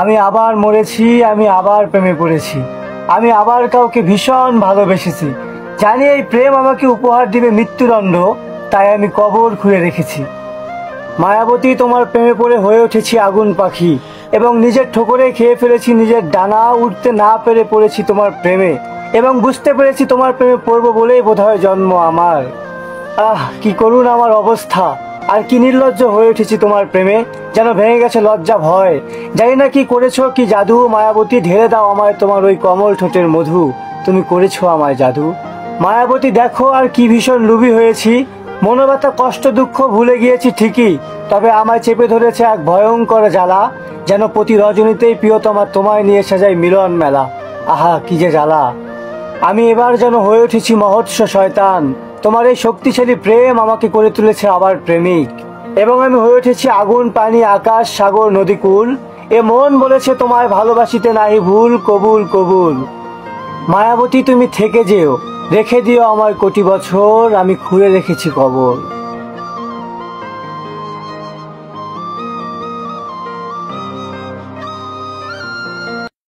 আমি আবার মরেছি, আমি আবার প্রেমে পড়েছি, আমি আবার কাউকে ভীষণ ভালোবেসেছি। জানি এই প্রেম আমাকে উপহার দিবে মৃত্যুদণ্ড, তাই আমি কবর খুঁড়ে রেখেছি। মায়াবতী, তোমার প্রেমে পড়ে হয়ে উঠেছি আগুন পাখি, এবং নিজের ঠোকরে খেয়ে ফেলেছি নিজের ডানা। উঠতে না পেরে পড়েছি তোমার প্রেমে, এবং বুঝতে পেরেছি তোমার প্রেমে পড়বো বলেই বোধহয় জন্ম আমার। কি করুণ আমার অবস্থা, আর কি নির্লজ্জ হয়ে উঠেছি তোমার প্রেমে, যেন ভেঙে গেছে লজ্জা ভয়। জানি না কি করেছো, কি জাদু। মায়াবতী, ঢেলে দাও আমায় তোমার ওই কমল ঠোঁটের মধু, তুমি করেছো আমায় জাদু। মায়াবতী, দেখো আর কি ভীষণ লোভী হয়েছি, মনোব্যথা কষ্ট দুঃখ ভুলে গিয়েছি ঠিকই, তবে আমায় চেপে ধরেছে এক ভয়ঙ্কর জ্বালা, যেন প্রতি রজনীতেই প্রিয়তমা তোমায় নিয়ে সাজাই মিলন মেলা। আহা কি যে জ্বালা। আমি এবার যেন হয়ে উঠেছি মহৎস শয়তান, তোমার এই শক্তিশালী প্রেম আমাকে করে তুলেছে আবার প্রেমিক, এবং আমি হয়ে উঠেছি আগুন পানি আকাশ সাগর নদীকুল। এ মন বলেছে তোমায় ভালোবাসিতে নাহি ভুল, কবুল কবুল। মায়াবতী, তুমি থেকে যেও, রেখে দিও আমার কোটি বছর, আমি খুঁড়ে রেখেছি কবর।